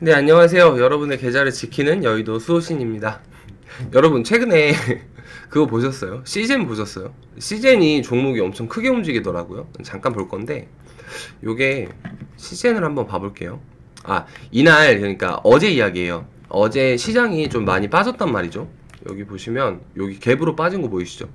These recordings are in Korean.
네, 안녕하세요. 여러분의 계좌를 지키는 여의도 수호신입니다. 여러분, 최근에 그거 보셨어요? 시젠 보셨어요? 시젠이 종목이 엄청 크게 움직이더라고요. 잠깐 볼 건데, 요게 시젠을 한번 봐볼게요. 아, 이날, 그러니까 어제 이야기예요. 어제 시장이 좀 많이 빠졌단 말이죠. 여기 보시면, 여기 갭으로 빠진 거 보이시죠?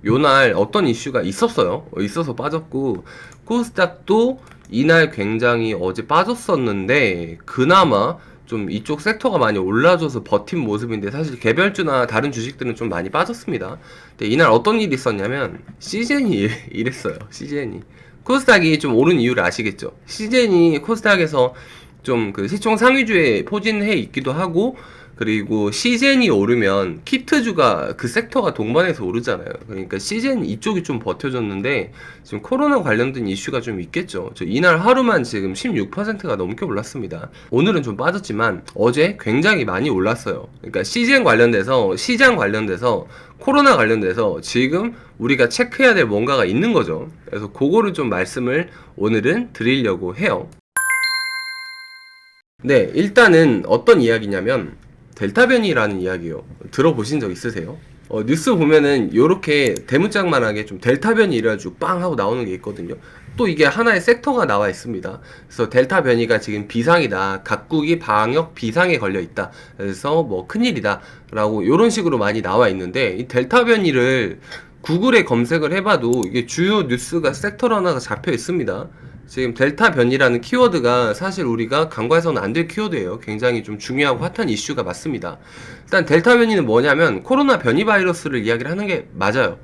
요날 어떤 이슈가 있었어요. 있어서 빠졌고, 코스닥도 이날 굉장히 어제 빠졌었는데, 그나마 좀 이쪽 섹터가 많이 올라줘서 버틴 모습인데, 사실 개별주나 다른 주식들은 좀 많이 빠졌습니다. 근데 이날 어떤 일이 있었냐면, 시젠이 이랬어요. 시젠이. 코스닥이 좀 오른 이유를 아시겠죠? 시젠이 코스닥에서 좀 그 시총 상위주에 포진해 있기도 하고, 그리고 시젠이 오르면 키트주가 그 섹터가 동반해서 오르잖아요. 그러니까 시젠 이쪽이 좀 버텨줬는데 지금 코로나 관련된 이슈가 좀 있겠죠. 저 이날 하루만 지금 16%가 넘게 올랐습니다. 오늘은 좀 빠졌지만 어제 굉장히 많이 올랐어요. 그러니까 시젠 관련돼서, 시장 관련돼서, 코로나 관련돼서 지금 우리가 체크해야 될 뭔가가 있는 거죠. 그래서 그거를 좀 말씀을 오늘은 드리려고 해요. 네, 일단은 어떤 이야기냐면 델타 변이라는 이야기요. 들어보신 적 있으세요? 뉴스 보면은 요렇게 대문짝만하게 좀 델타 변이 이래가지고 빵 하고 나오는 게 있거든요. 또 이게 하나의 섹터가 나와 있습니다. 그래서 델타 변이가 지금 비상이다. 각국이 방역 비상에 걸려 있다. 그래서 뭐 큰일이다. 라고 요런 식으로 많이 나와 있는데 이 델타 변이를 구글에 검색을 해봐도 이게 주요 뉴스가 섹터로 하나가 잡혀 있습니다. 지금 델타 변이라는 키워드가 사실 우리가 간과해서는 안 될 키워드예요. 굉장히 좀 중요하고 핫한 이슈가 맞습니다. 일단 델타 변이는 뭐냐면 코로나 변이 바이러스를 이야기를 하는 게 맞아요.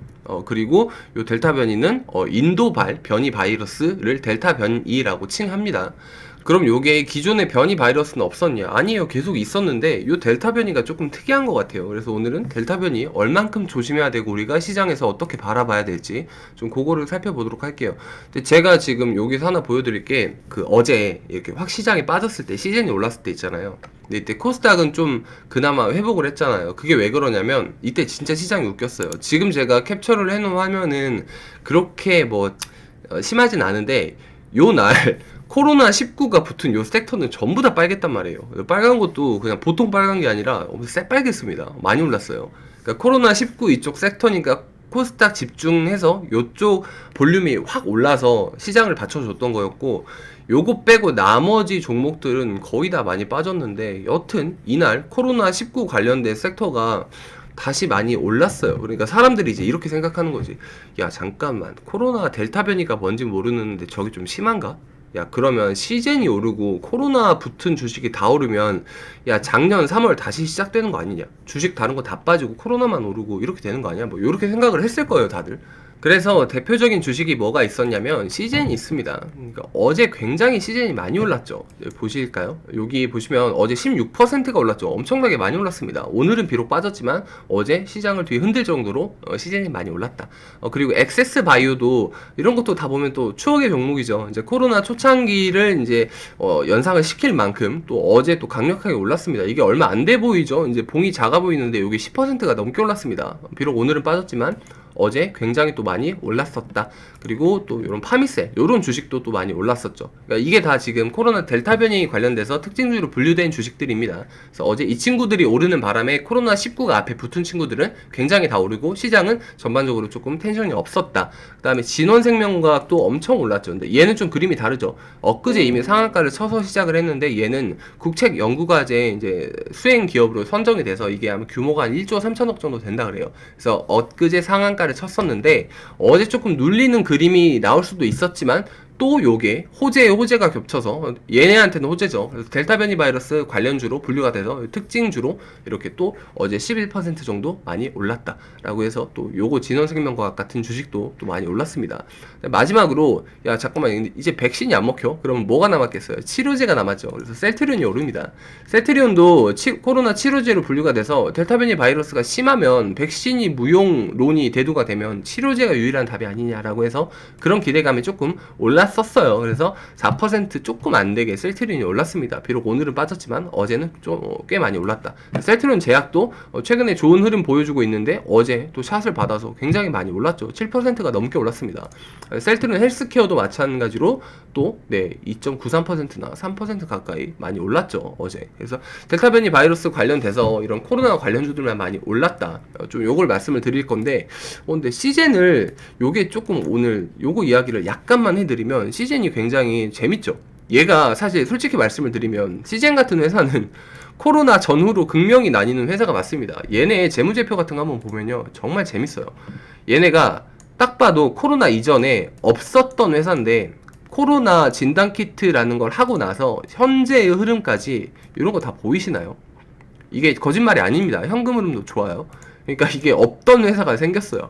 그리고 요 델타 변이는 인도발 변이 바이러스를 델타 변이라고 칭합니다. 그럼 요게 기존의 변이 바이러스는 없었냐? 아니에요. 계속 있었는데 요 델타 변이가 조금 특이한 것 같아요. 그래서 오늘은 델타 변이 얼만큼 조심해야 되고 우리가 시장에서 어떻게 바라봐야 될지 좀 그거를 살펴보도록 할게요. 근데 제가 지금 여기서 하나 보여드릴 게 그 어제 이렇게 확 시장이 빠졌을 때 시즌이 올랐을 때 있잖아요. 근데 이때 코스닥은 좀 그나마 회복을 했잖아요. 그게 왜 그러냐면 이때 진짜 시장이 웃겼어요. 지금 제가 캡처를 해놓은 화면은 그렇게 뭐 심하진 않은데 요날 코로나19가 붙은 요 섹터는 전부 다 빨갰단 말이에요. 빨간 것도 그냥 보통 빨간 게 아니라 새빨갰습니다. 많이 올랐어요. 그러니까 코로나19 이쪽 섹터니까 코스닥 집중해서 요쪽 볼륨이 확 올라서 시장을 받쳐줬던 거였고, 요거 빼고 나머지 종목들은 거의 다 많이 빠졌는데, 여튼 이날 코로나19 관련된 섹터가 다시 많이 올랐어요. 그러니까 사람들이 이제 이렇게 생각하는 거지. 야, 잠깐만. 코로나 델타 변이가 뭔지 모르는데 저게 좀 심한가? 야, 그러면 시젠이 오르고 코로나 붙은 주식이 다 오르면 야, 작년 3월 다시 시작되는 거 아니냐? 주식 다른 거 다 빠지고 코로나만 오르고 이렇게 되는 거 아니야? 뭐 이렇게 생각을 했을 거예요, 다들. 그래서 대표적인 주식이 뭐가 있었냐면 시젠이 있습니다. 그러니까 어제 굉장히 시젠이 많이 올랐죠. 보실까요? 여기 보시면 어제 16%가 올랐죠. 엄청나게 많이 올랐습니다. 오늘은 비록 빠졌지만 어제 시장을 뒤에 흔들 정도로 시젠이 많이 올랐다. 그리고 엑세스 바이오도 이런 것도 다 보면 또 추억의 종목이죠. 이제 코로나 초창기를 이제 연상을 시킬 만큼 또 어제 또 강력하게 올랐습니다. 이게 얼마 안 돼 보이죠. 이제 봉이 작아 보이는데 여기 10%가 넘게 올랐습니다. 비록 오늘은 빠졌지만 어제 굉장히 또 많이 올랐었다. 그리고 또 이런 파미셀, 이런 주식도 또 많이 올랐었죠. 그러니까 이게 다 지금 코로나 델타 변이 관련돼서 특징주로 분류된 주식들입니다. 그래서 어제 이 친구들이 오르는 바람에 코로나19가 앞에 붙은 친구들은 굉장히 다 오르고 시장은 전반적으로 조금 텐션이 없었다. 그 다음에 진원생명과학도 엄청 올랐죠. 근데 얘는 좀 그림이 다르죠. 엊그제 이미 상한가를 쳐서 시작을 했는데 얘는 국책 연구과제 이제 수행 기업으로 선정이 돼서 이게 아마 규모가 한 1조 3천억 정도 된다 그래요. 그래서 엊그제 상한가를 쳤었는데 어제 조금 눌리는 그림이 나올 수도 있었지만 또 요게 호재에 호재가 겹쳐서 얘네한테는 호재죠. 그래서 델타 변이 바이러스 관련주로 분류가 돼서 특징주로 이렇게 또 어제 11% 정도 많이 올랐다라고 해서 또 요거 진원생명과학 같은 주식도 또 많이 올랐습니다. 마지막으로 야 잠깐만 이제 백신이 안 먹혀? 그러면 뭐가 남았겠어요? 치료제가 남았죠. 그래서 셀트리온이 오릅니다. 셀트리온도 코로나 치료제로 분류가 돼서 델타 변이 바이러스가 심하면 백신이 무용론이 대두가 되면 치료제가 유일한 답이 아니냐라고 해서 그런 기대감이 조금 올랐 올랐었어요. 그래서 4% 조금 안 되게 셀트리온이 올랐습니다. 비록 오늘은 빠졌지만 어제는 좀 꽤 많이 올랐다. 셀트리온 제약도 최근에 좋은 흐름 보여주고 있는데 어제 또 샷을 받아서 굉장히 많이 올랐죠. 7%가 넘게 올랐습니다. 셀트리온 헬스케어도 마찬가지로 또 2.93%나 3% 가까이 많이 올랐죠. 어제. 그래서 델타 변이 바이러스 관련돼서 이런 코로나 관련주들만 많이 올랐다. 좀 요걸 말씀을 드릴 건데 근데 시젠을 요게 조금 오늘 요거 이야기를 약간만 해드리면 시젠이 굉장히 재밌죠. 얘가 사실 솔직히 말씀을 드리면 시젠 같은 회사는 코로나 전후로 극명히 나뉘는 회사가 맞습니다. 얘네 재무제표 같은 거 한번 보면요 정말 재밌어요. 얘네가 딱 봐도 코로나 이전에 없었던 회사인데 코로나 진단키트라는 걸 하고 나서 현재의 흐름까지 이런 거 다 보이시나요? 이게 거짓말이 아닙니다. 현금 흐름도 좋아요. 그러니까 이게 없던 회사가 생겼어요.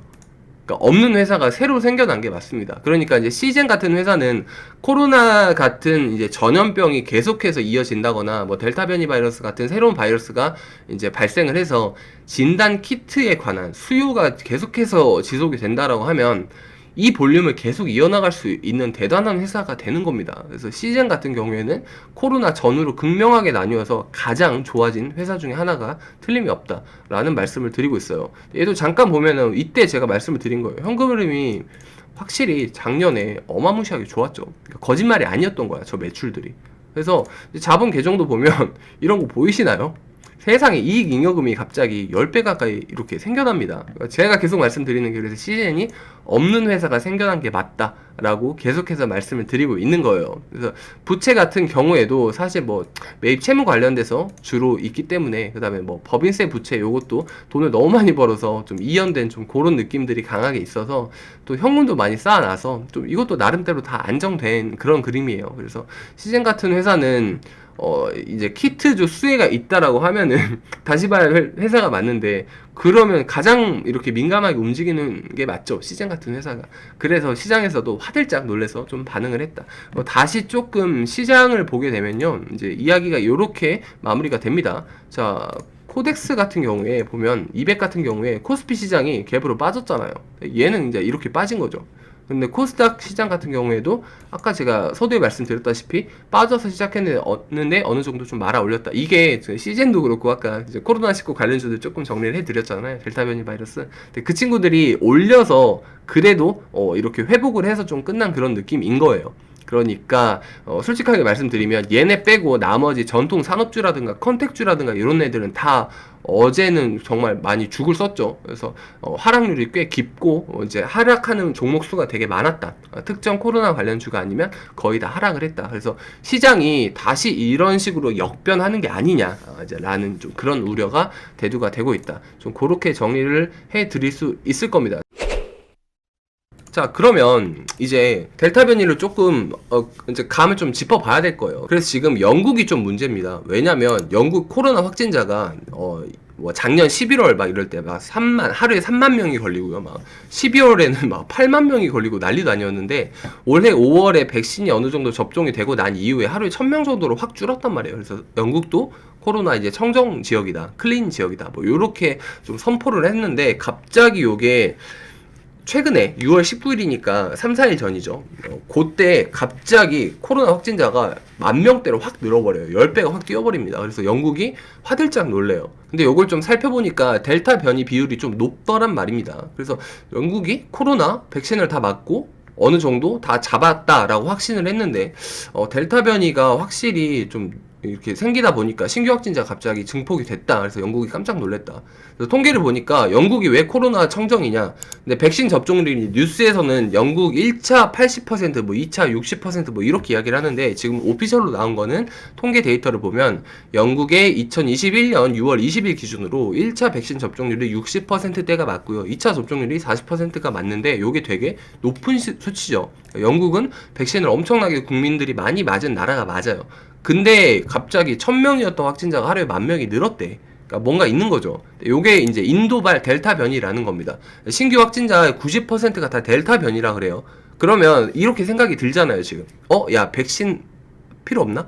그러니까 없는 회사가 새로 생겨난 게 맞습니다. 그러니까 이제 시젠 같은 회사는 코로나 같은 이제 전염병이 계속해서 이어진다거나 뭐 델타 변이 바이러스 같은 새로운 바이러스가 이제 발생을 해서 진단 키트에 관한 수요가 계속해서 지속이 된다라고 하면 이 볼륨을 계속 이어나갈 수 있는 대단한 회사가 되는 겁니다. 그래서 시젠 같은 경우에는 코로나 전후로 극명하게 나뉘어서 가장 좋아진 회사 중에 하나가 틀림이 없다라는 말씀을 드리고 있어요. 얘도 잠깐 보면은 이때 제가 말씀을 드린 거예요. 현금 흐름이 확실히 작년에 어마무시하게 좋았죠. 그러니까 거짓말이 아니었던 거야, 저 매출들이. 그래서 자본 계정도 보면 이런 거 보이시나요? 세상에 이익 잉여금이 갑자기 10배 가까이 이렇게 생겨납니다. 제가 계속 말씀드리는 게 그래서 시젠이 없는 회사가 생겨난 게 맞다라고 계속해서 말씀을 드리고 있는 거예요. 그래서 부채 같은 경우에도 사실 뭐 매입 채무 관련돼서 주로 있기 때문에 그 다음에 뭐 법인세 부채 요것도 돈을 너무 많이 벌어서 좀 이연된 좀 그런 느낌들이 강하게 있어서 또 현금도 많이 쌓아놔서 좀 이것도 나름대로 다 안정된 그런 그림이에요. 그래서 시젠 같은 회사는 이제 키트주 수혜가 있다라고 하면은 다시 봐야 할 회사가 맞는데 그러면 가장 이렇게 민감하게 움직이는 게 맞죠. 시장 같은 회사가. 그래서 시장에서도 화들짝 놀래서 좀 반응을 했다. 다시 조금 시장을 보게 되면요. 이제 이야기가 이렇게 마무리가 됩니다. 자, 코덱스 같은 경우에 보면 200 같은 경우에 코스피 시장이 갭으로 빠졌잖아요. 얘는 이제 이렇게 빠진 거죠. 근데 코스닥 시장 같은 경우에도 아까 제가 서두에 말씀드렸다시피 빠져서 시작했는데 어느 정도 좀 말아 올렸다. 이게 시젠도 그렇고 아까 이제 코로나19 관련주들 조금 정리를 해드렸잖아요. 델타 변이 바이러스. 근데 그 친구들이 올려서 그래도 이렇게 회복을 해서 좀 끝난 그런 느낌인 거예요. 그러니까 솔직하게 말씀드리면 얘네 빼고 나머지 전통 산업주라든가 컨택주라든가 이런 애들은 다 어제는 정말 많이 죽을 썼죠. 그래서 하락률이 꽤 깊고 이제 하락하는 종목 수가 되게 많았다. 특정 코로나 관련주가 아니면 거의 다 하락을 했다. 그래서 시장이 다시 이런 식으로 역변하는 게 아니냐 이제 라는 좀 그런 우려가 대두가 되고 있다. 좀 그렇게 정리를 해드릴 수 있을 겁니다. 자, 그러면 이제 델타 변이를 조금 이제 감을 좀 짚어봐야 될 거예요. 그래서 지금 영국이 좀 문제입니다. 왜냐면 영국 코로나 확진자가 뭐 작년 11월 막 이럴 때 막 하루에 3만 명이 걸리고요. 막 12월에는 막 8만 명이 걸리고 난리도 아니었는데 올해 5월에 백신이 어느 정도 접종이 되고 난 이후에 하루에 1000명 정도로 확 줄었단 말이에요. 그래서 영국도 코로나 이제 청정 지역이다, 클린 지역이다, 뭐 요렇게 좀 선포를 했는데 갑자기 요게 최근에 6월 19일이니까 3, 4일 전이죠. 그때 갑자기 코로나 확진자가 10,000명대로 확 늘어버려요. 10배가 확 뛰어버립니다. 그래서 영국이 화들짝 놀래요. 근데 이걸 좀 살펴보니까 델타 변이 비율이 좀 높더란 말입니다. 그래서 영국이 코로나 백신을 다 맞고 어느 정도 다 잡았다라고 확신을 했는데 델타 변이가 확실히 좀 이렇게 생기다 보니까 신규 확진자가 갑자기 증폭이 됐다. 그래서 영국이 깜짝 놀랐다. 그래서 통계를 보니까 영국이 왜 코로나 청정이냐. 근데 백신 접종률이 뉴스에서는 영국 1차 80%, 뭐 2차 60%뭐 이렇게 이야기를 하는데 지금 오피셜로 나온 거는 통계 데이터를 보면 영국의 2021년 6월 20일 기준으로 1차 백신 접종률이 60%대가 맞고요. 2차 접종률이 40%가 맞는데 이게 되게 높은 수치죠. 영국은 백신을 엄청나게 국민들이 많이 맞은 나라가 맞아요. 근데 갑자기 1000명이었던 확진자가 하루에 10,000명이 늘었대. 그러니까 뭔가 있는 거죠. 요게 이제 인도발 델타 변이라는 겁니다. 신규 확진자의 90%가 다 델타 변이라 그래요. 그러면 이렇게 생각이 들잖아요, 지금. 야, 백신 필요 없나?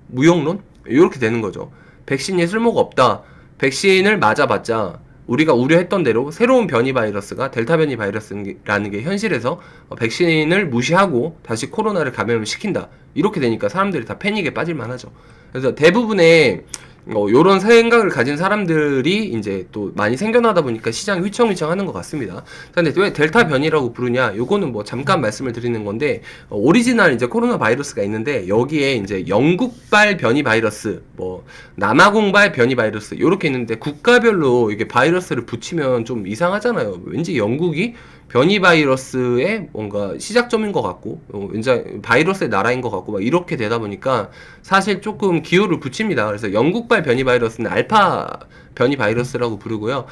무용론? 이렇게 되는 거죠. 백신이 쓸모가 없다. 백신을 맞아봤자 우리가 우려했던 대로 새로운 변이 바이러스가 델타 변이 바이러스라는 게 현실에서 백신을 무시하고 다시 코로나를 감염을 시킨다. 이렇게 되니까 사람들이 다 패닉에 빠질만 하죠. 그래서 대부분의 요런 생각을 가진 사람들이 이제 또 많이 생겨나다 보니까 시장이 휘청휘청 하는 것 같습니다. 근데 왜 델타 변이라고 부르냐? 요거는 뭐 잠깐 말씀을 드리는 건데, 오리지널 이제 코로나 바이러스가 있는데, 여기에 이제 영국발 변이 바이러스, 뭐, 남아공발 변이 바이러스, 요렇게 있는데, 국가별로 이게 바이러스를 붙이면 좀 이상하잖아요. 왠지 영국이 변이 바이러스의 뭔가 시작점인 것 같고, 왠지 바이러스의 나라인 것 같고, 막 이렇게 되다 보니까 사실 조금 기호를 붙입니다. 그래서 영국발 변이 바이러스는 알파 변이 바이러스라고 부르고요.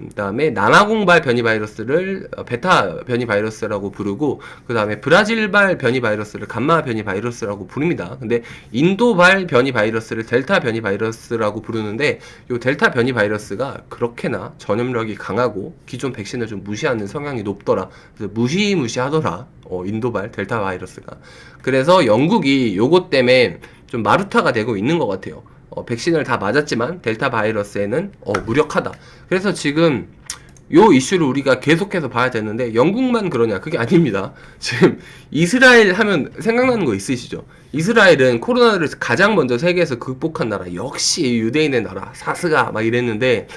그다음에 남아공발 변이 바이러스를 베타 변이 바이러스라고 부르고, 그다음에 브라질발 변이 바이러스를 감마 변이 바이러스라고 부릅니다. 근데 인도발 변이 바이러스를 델타 변이 바이러스라고 부르는데, 이 델타 변이 바이러스가 그렇게나 전염력이 강하고 기존 백신을 좀 무시하는 성향이 높더라. 그래서 무시하더라. 인도발 델타 바이러스가. 그래서 영국이 요것 때문에 좀 마루타가 되고 있는 것 같아요. 백신을 다 맞았지만 델타 바이러스에는 무력하다. 그래서 지금 요 이슈를 우리가 계속해서 봐야 되는데, 영국만 그러냐? 그게 아닙니다. 지금 이스라엘 하면 생각나는 거 있으시죠? 이스라엘은 코로나를 가장 먼저 세계에서 극복한 나라, 역시 유대인의 나라, 사스가 막 이랬는데,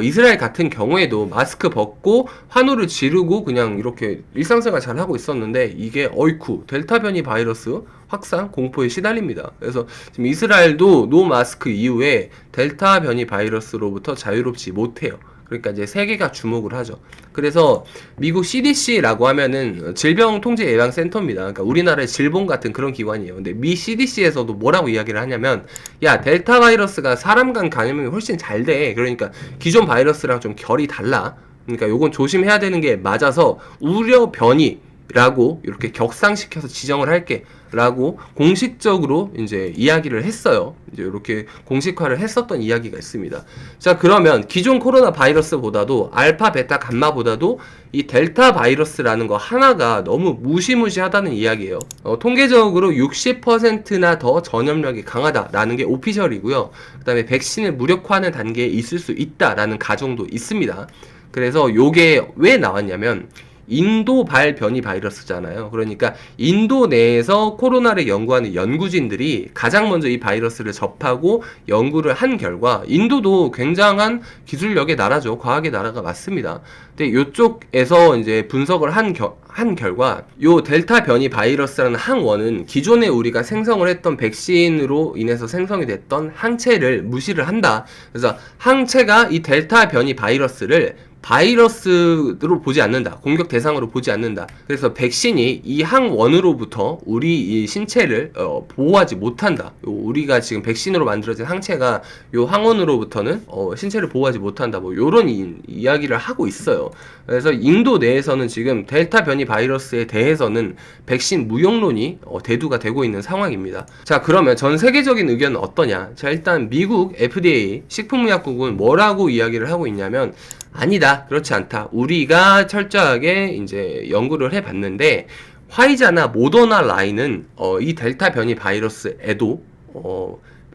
이스라엘 같은 경우에도 마스크 벗고 환호를 지르고 그냥 이렇게 일상생활 잘 하고 있었는데, 이게 어이쿠 델타 변이 바이러스 확산 공포에 시달립니다. 그래서 지금 이스라엘도 노 마스크 이후에 델타 변이 바이러스로부터 자유롭지 못해요. 그러니까 이제 세계가 주목을 하죠. 그래서 미국 CDC라고 하면은 질병통제예방센터입니다. 그러니까 우리나라의 질본 같은 그런 기관이에요. 근데 미 CDC에서도 뭐라고 이야기를 하냐면, 야, 델타 바이러스가 사람 간 감염이 훨씬 잘 돼. 그러니까 기존 바이러스랑 좀 결이 달라. 그러니까 요건 조심해야 되는 게 맞아서 우려 변이라고 이렇게 격상시켜서 지정을 할게 라고 공식적으로 이제 이야기를 했어요. 이제 이렇게 공식화를 했었던 이야기가 있습니다. 자, 그러면 기존 코로나 바이러스보다도 알파, 베타, 감마보다도 이 델타 바이러스라는 거 하나가 너무 무시무시하다는 이야기예요. 통계적으로 60%나 더 전염력이 강하다라는 게 오피셜이고요. 그 다음에 백신을 무력화하는 단계에 있을 수 있다라는 가정도 있습니다. 그래서 요게 왜 나왔냐면, 인도발 변이 바이러스잖아요. 그러니까 인도 내에서 코로나를 연구하는 연구진들이 가장 먼저 이 바이러스를 접하고 연구를 한 결과, 인도도 굉장한 기술력의 나라죠. 과학의 나라가 맞습니다. 근데 이쪽에서 이제 분석을 한 결과, 요 델타 변이 바이러스라는 항원은 기존에 우리가 생성을 했던 백신으로 인해서 생성이 됐던 항체를 무시를 한다. 그래서 항체가 이 델타 변이 바이러스를 바이러스로 보지 않는다. 공격 대상으로 보지 않는다. 그래서 백신이 이 항원으로부터 우리 이 신체를 보호하지 못한다. 우리가 지금 백신으로 만들어진 항체가 요 항원으로부터는 신체를 보호하지 못한다. 뭐 요런 이야기를 하고 있어요. 그래서 인도 내에서는 지금 델타 변이 바이러스에 대해서는 백신 무용론이 대두가 되고 있는 상황입니다. 자, 그러면 전 세계적인 의견은 어떠냐? 자, 일단 미국 FDA 식품의약국은 뭐라고 이야기를 하고 있냐면, 아니다, 그렇지 않다. 우리가 철저하게 이제 연구를 해봤는데, 화이자나 모더나 라인은 이 델타 변이 바이러스에도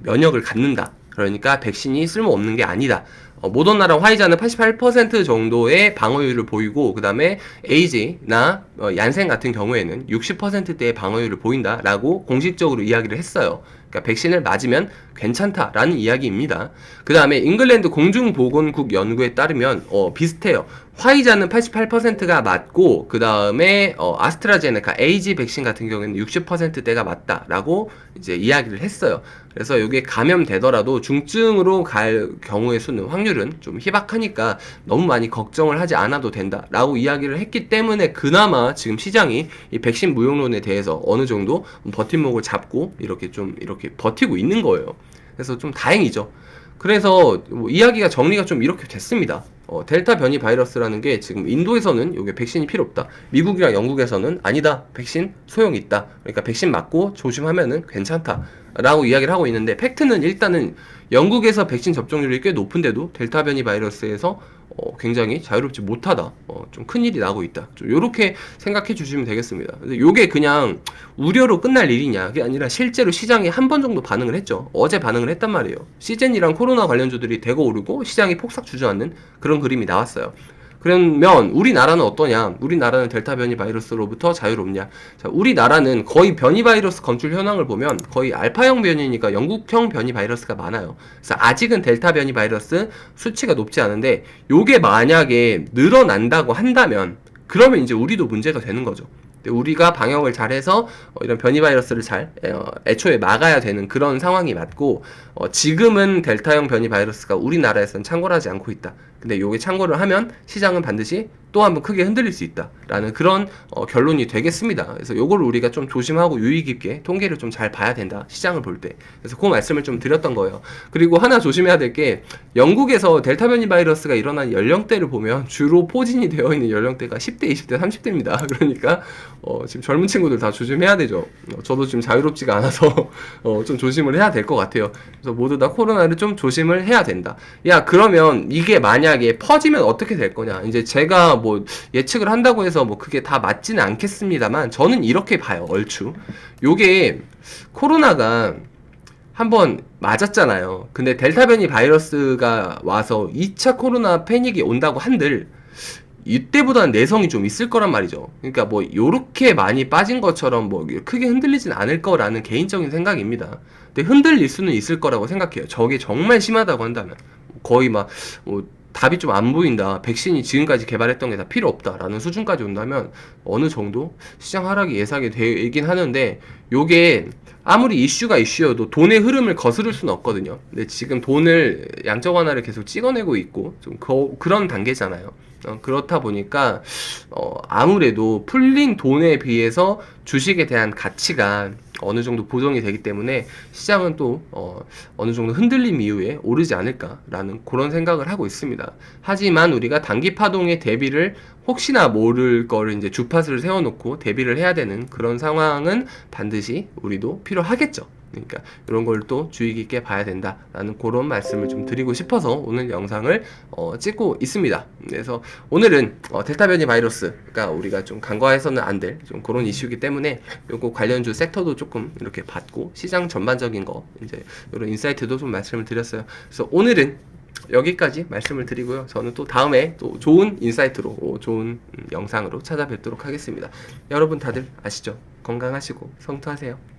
면역을 갖는다. 그러니까 백신이 쓸모없는 게 아니다. 모더나랑 화이자는 88% 정도의 방어율을 보이고, 그 다음에 에이지나 얀센 같은 경우에는 60%대의 방어율을 보인다라고 공식적으로 이야기를 했어요. 그러니까 백신을 맞으면 괜찮다라는 이야기입니다. 그 다음에 잉글랜드 공중보건국 연구에 따르면 비슷해요. 화이자는 88%가 맞고, 그 다음에 아스트라제네카 AG 백신 같은 경우에는 60%대가 맞다라고 이제 이야기를 했어요. 그래서 이게 감염되더라도 중증으로 갈 경우의 수는, 확률은 좀 희박하니까 너무 많이 걱정을 하지 않아도 된다라고 이야기를 했기 때문에 그나마 지금 시장이 이 백신 무용론에 대해서 어느 정도 버팀목을 잡고 이렇게 버티고 있는 거예요. 그래서 좀 다행이죠. 그래서 뭐 이야기가 정리가 좀 이렇게 됐습니다. 델타 변이 바이러스라는 게 지금 인도에서는 이게 백신이 필요 없다. 미국이랑 영국에서는 아니다, 백신 소용이 있다. 그러니까 백신 맞고 조심하면은 괜찮다 라고 이야기를 하고 있는데, 팩트는 일단은 영국에서 백신 접종률이 꽤 높은데도 델타 변이 바이러스에서 굉장히 자유롭지 못하다. 좀 큰일이 나고 있다. 좀 요렇게 생각해 주시면 되겠습니다. 근데 요게 그냥 우려로 끝날 일이냐? 그게 아니라 실제로 시장이 한 번 정도 반응을 했죠. 어제 반응을 했단 말이에요. 시즌이랑 코로나 관련주들이 대거 오르고 시장이 폭삭 주저앉는 그런 그림이 나왔어요. 그러면 우리나라는 어떠냐? 우리나라는 델타 변이 바이러스로부터 자유롭냐? 자, 우리나라는 거의 변이 바이러스 검출 현황을 보면 거의 알파형 변이니까 영국형 변이 바이러스가 많아요. 그래서 아직은 델타 변이 바이러스 수치가 높지 않은데 요게 만약에 늘어난다고 한다면 그러면 이제 우리도 문제가 되는 거죠. 우리가 방역을 잘해서 이런 변이 바이러스를 잘 애초에 막아야 되는 그런 상황이 맞고 지금은 델타형 변이 바이러스가 우리나라에서는 창궐 하지 않고 있다. 근데 요게 창궐을 하면 시장은 반드시 또 한번 크게 흔들릴 수 있다라는 그런 결론이 되겠습니다. 그래서 요걸 우리가 좀 조심하고 유의 깊게 통계를 좀 잘 봐야 된다. 시장을 볼 때. 그래서 그 말씀을 좀 드렸던 거예요. 그리고 하나 조심해야 될 게 영국에서 델타 변이 바이러스가 일어난 연령대를 보면 주로 포진이 되어 있는 연령대가 10대, 20대, 30대입니다. 그러니까 지금 젊은 친구들 다 조심해야 되죠. 저도 지금 자유롭지가 않아서 좀 조심을 해야 될 것 같아요. 그래서 모두 다 코로나를 좀 조심을 해야 된다. 야, 그러면 이게 만약에 퍼지면 어떻게 될 거냐? 이제 제가 뭐 예측을 한다고 해서 뭐 그게 다 맞지는 않겠습니다만 저는 이렇게 봐요. 얼추. 요게 코로나가 한번 맞았잖아요. 근데 델타 변이 바이러스가 와서 2차 코로나 패닉이 온다고 한들 이때보다는 내성이 좀 있을 거란 말이죠. 그러니까 뭐 요렇게 많이 빠진 것처럼 뭐 크게 흔들리진 않을 거라는 개인적인 생각입니다. 근데 흔들릴 수는 있을 거라고 생각해요. 저게 정말 심하다고 한다면 거의 막 답이 좀 안 보인다. 백신이 지금까지 개발했던 게 다 필요 없다라는 수준까지 온다면 어느 정도 시장 하락이 예상이 되긴 하는데 요게 아무리 이슈가 이슈여도 돈의 흐름을 거스를 수는 없거든요. 근데 지금 돈을 양적 완화를 계속 찍어내고 있고 좀 그런 단계잖아요. 그렇다 보니까 아무래도 풀린 돈에 비해서 주식에 대한 가치가 어느 정도 보정이 되기 때문에 시장은 또 어느 정도 흔들림 이후에 오르지 않을까라는 그런 생각을 하고 있습니다. 하지만 우리가 단기 파동의 대비를 혹시나 모를 거를 이제 주파수를 세워놓고 대비를 해야 되는 그런 상황은 반드시 우리도 필요하겠죠. 그러니까 이런 걸 또 주의 깊게 봐야 된다라는 그런 말씀을 좀 드리고 싶어서 오늘 영상을 찍고 있습니다. 그래서 오늘은 델타 변이 바이러스가 우리가 좀 간과해서는 안 될 좀 그런 이슈이기 때문에 요거 관련주 섹터도 조금 이렇게 봤고 시장 전반적인 거 이제 이런 인사이트도 좀 말씀을 드렸어요. 그래서 오늘은 여기까지 말씀을 드리고요. 저는 또 다음에 또 좋은 인사이트로 좋은 영상으로 찾아뵙도록 하겠습니다. 여러분 다들 아시죠? 건강하시고 성투하세요.